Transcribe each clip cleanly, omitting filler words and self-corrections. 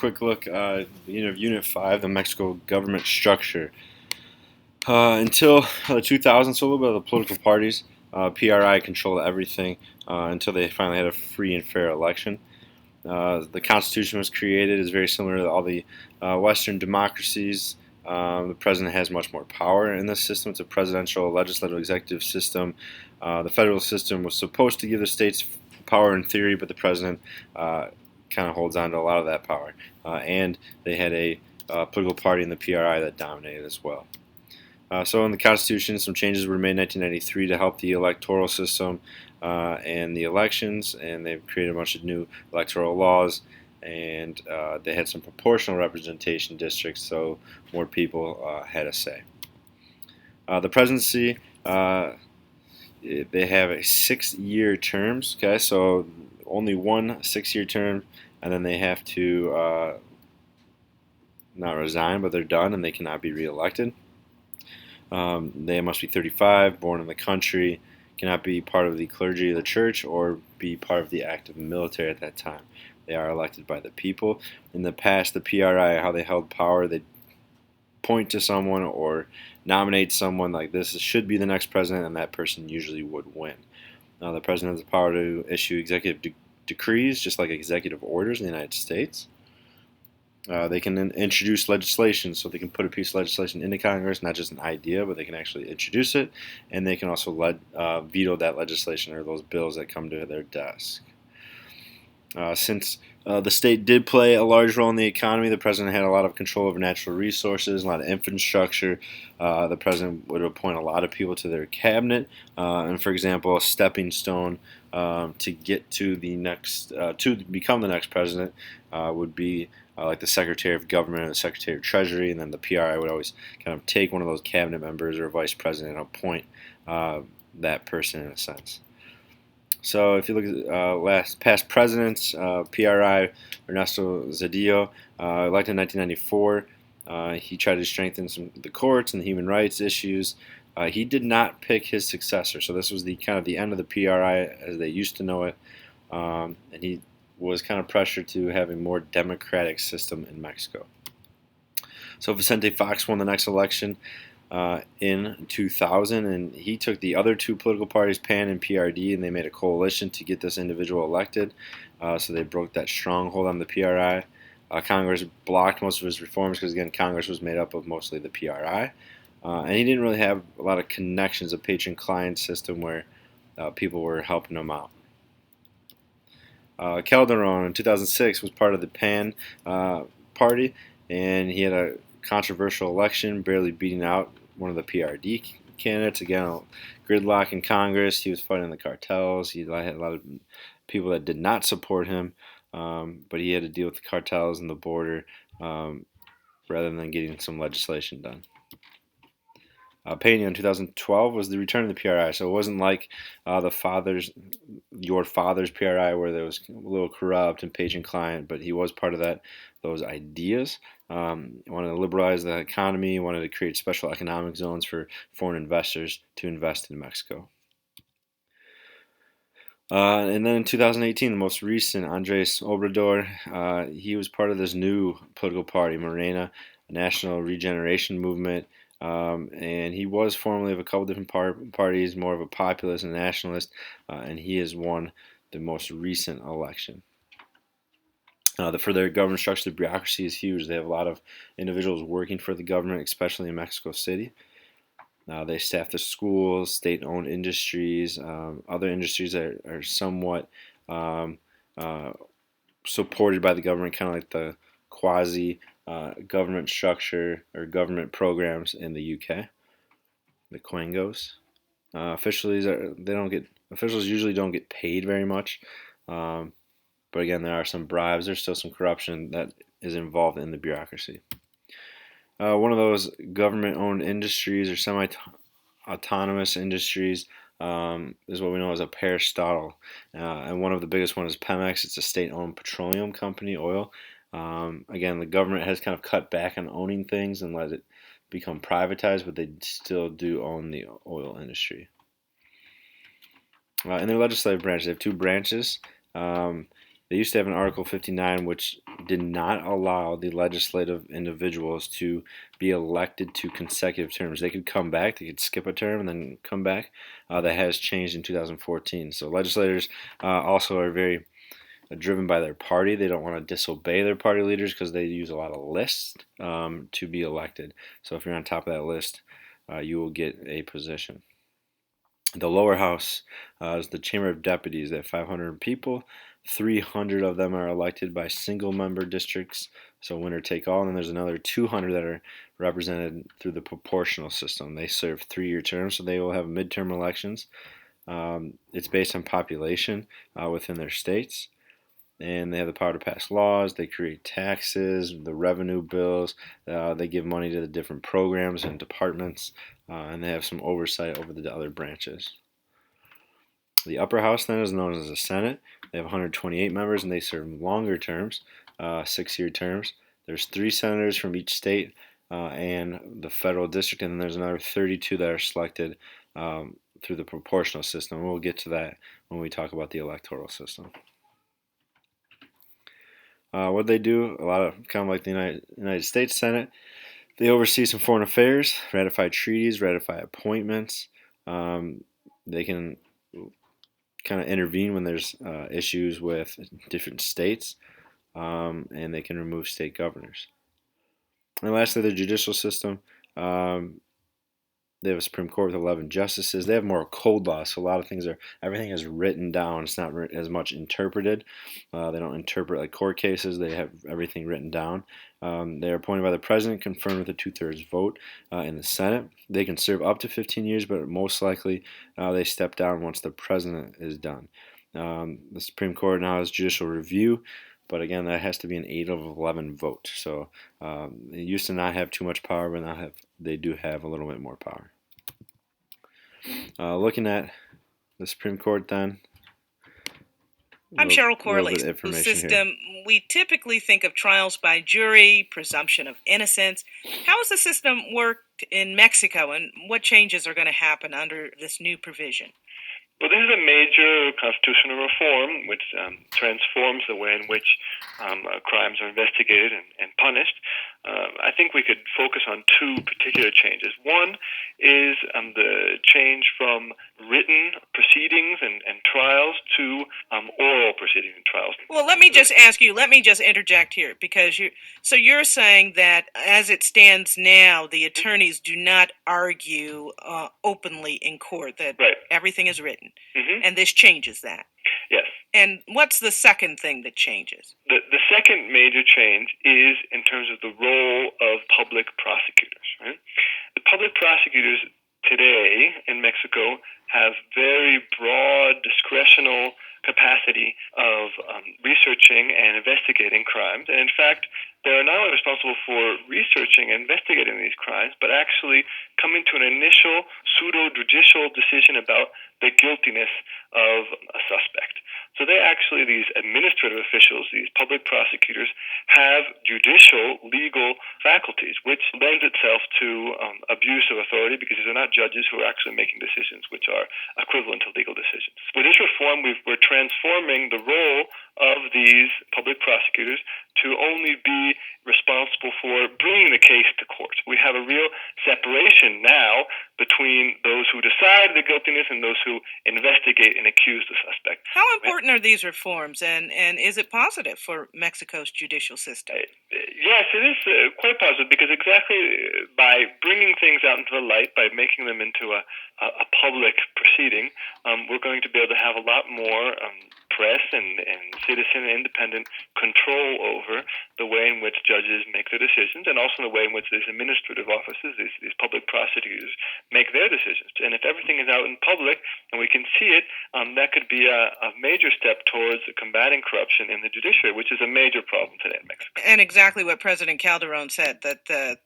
quick look at Unit 5, the Mexico government structure. Until the 2000s, so a little bit of the political parties, PRI controlled everything until they finally had a free and fair election. The Constitution was created is very similar to all the Western democracies. The president has much more power in this system. It's a presidential, legislative, executive system. The federal system was supposed to give the states power in theory, but the president kind of holds on to a lot of that power. And they had a political party in the PRI that dominated as well. So in the Constitution, some changes were made in 1993 to help the electoral system and the elections, and they've created a bunch of new electoral laws, and they had some proportional representation districts, so more people had a say. The presidency, they have a 6-year terms, okay, so only one 6-year term, and then they have to not resign, but they're done, and they cannot be reelected. They must be 35, born in the country, cannot be part of the clergy of the church, or be part of the active military at that time. They are elected by the people. In the past, the PRI, how they held power, they point to someone or nominate someone like this should be the next president, and that person usually would win. Now, the president has the power to issue executive decrees, just like executive orders in the United States. They can introduce legislation, so they can put a piece of legislation into Congress, not just an idea, but they can actually introduce it, and they can also veto that legislation or those bills that come to their desk. Since the state did play a large role in the economy, the president had a lot of control over natural resources, a lot of infrastructure. The president would appoint a lot of people to their cabinet, and for example, a stepping stone to get to the next, to become the next president would be like the Secretary of Government or the Secretary of Treasury, and then the PRI would always kind of take one of those cabinet members or vice president and appoint that person in a sense. So if you look at past presidents, PRI Ernesto Zedillo, elected in 1994, he tried to strengthen the courts and the human rights issues. He did not pick his successor, so this was the kind of the end of the PRI as they used to know it, and he was kind of pressured to have a more democratic system in Mexico. So Vicente Fox won the next election in 2000, and he took the other two political parties, PAN and PRD, and they made a coalition to get this individual elected. So they broke that stronghold on the PRI. Congress blocked most of his reforms because, again, Congress was made up of mostly the PRI. And he didn't really have a lot of connections, a patron-client system where people were helping him out. Calderon in 2006 was part of the PAN party, and he had a controversial election, barely beating out one of the PRD candidates. Again, gridlock in Congress. He was fighting the cartels. He had a lot of people that did not support him, but he had to deal with the cartels and the border rather than getting some legislation done. Peña in 2012 was the return of the PRI, so it wasn't like your father's PRI where there was a little corrupt and patron-client, but he was part of those ideas. He wanted to liberalize the economy, wanted to create special economic zones for foreign investors to invest in Mexico. And then in 2018, the most recent, Andres Obrador, he was part of this new political party, Morena, a national regeneration movement. And he was formerly of a couple different parties, more of a populist and nationalist, and he has won the most recent election. For their government structure, the bureaucracy is huge. They have a lot of individuals working for the government, especially in Mexico City. They staff the schools, state-owned industries, other industries that are somewhat supported by the government, kind of like the quasi-government structure or government programs in the UK, the Quangos. Officials usually don't get paid very much, but again, there are some bribes. There's still some corruption that is involved in the bureaucracy. One of those government-owned industries or semi-autonomous industries is what we know as a parastatal. And one of the biggest ones is Pemex. It's a state-owned petroleum company, oil. Again, the government has kind of cut back on owning things and let it become privatized, but they still do own the oil industry. In their legislative branch, they have two branches. They used to have an Article 59 which did not allow the legislative individuals to be elected to consecutive terms. They could come back, they could skip a term and then come back. That has changed in 2014. So legislators also are very driven by their party. They don't want to disobey their party leaders because they use a lot of lists to be elected. So if you're on top of that list, you will get a position. The lower house is the Chamber of Deputies. They have 500 people. 300 of them are elected by single member districts, so winner take all. And then there's another 200 that are represented through the proportional system. They serve 3-year terms, so they will have midterm elections. It's based on population within their states. And they have the power to pass laws. They create taxes, the revenue bills. They give money to the different programs and departments, and they have some oversight over the other branches. The upper house then is known as the Senate. They have 128 members, and they serve longer terms, 6-year terms. There's 3 senators from each state and the federal district, and then there's another 32 that are selected through the proportional system. We'll get to that when we talk about the electoral system. What they do, a lot of kind of like the United States Senate, they oversee some foreign affairs, ratify treaties, ratify appointments. They can kind of intervene when there's issues with different states, and they can remove state governors. And lastly, the judicial system. They have a Supreme Court with 11 justices. They have more code law, so a lot of things everything is written down. It's not as much interpreted. They don't interpret like court cases. They have everything written down. They're appointed by the president, confirmed with a 2/3 vote in the Senate. They can serve up to 15 years, but most likely they step down once the president is done. The Supreme Court now has judicial review, but again, that has to be an 8 of 11 vote. So they used to not have too much power, but now they do have a little bit more power. Looking at the Supreme Court then. I'm Cheryl Corley. The system, we typically think of trials by jury, presumption of innocence. How has the system worked in Mexico, and what changes are going to happen under this new provision? Well, this is a major constitutional reform which transforms the way in which crimes are investigated and punished. I think we could focus on 2 particular changes. One is the change from written proceedings and trials to oral proceedings and trials. Well, let me just ask you, let me just interject here, because you're saying that as it stands now, the attorneys do not argue openly in court, that right. Everything is written. Mm-hmm. And this changes that. Yes. And what's the second thing that changes? The second major change is in terms of the role of public prosecutors. Right? The public prosecutors today in Mexico have very broad discretional capacity of researching and investigating crimes. And in fact, they are not only responsible for researching and investigating these crimes, but actually coming to an initial pseudo-judicial decision about the guiltiness of a suspect. So they actually, these administrative officials, these public prosecutors, have judicial legal faculties, which lends itself to abuse of authority because they're not judges who are actually making decisions which are equivalent to legal decisions. With this reform, we're transforming the role of these public prosecutors to only be responsible for bringing the case to court. We have a real separation now between those who decide the guiltiness and those who investigate and accuse the suspect. How important are these reforms, and is it positive for Mexico's judicial system? Yes, it is quite positive, because exactly by bringing things out into the light, by making them into a public proceeding, we're going to be able to have a lot more press and citizen independent control over the way in which judges make their decisions, and also the way in which these administrative offices, these public prosecutors, make their decisions. And if everything is out in public and we can see it, that could be a major step towards combating corruption in the judiciary, which is a major problem today in Mexico. And exactly what President Calderon said, that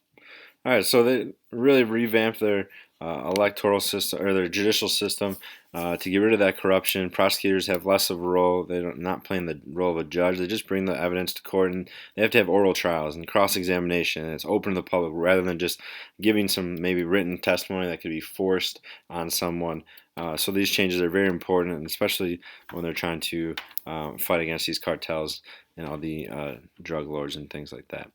all right, so they really revamped their electoral system or their judicial system to get rid of that corruption. Prosecutors have less of a role. They're not playing the role of a judge. They just bring the evidence to court, and they have to have oral trials and cross-examination. And it's open to the public rather than just giving some maybe written testimony that could be forced on someone. So these changes are very important, and especially when they're trying to fight against these cartels and all the drug lords and things like that.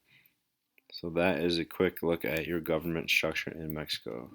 So that is a quick look at your government structure in Mexico.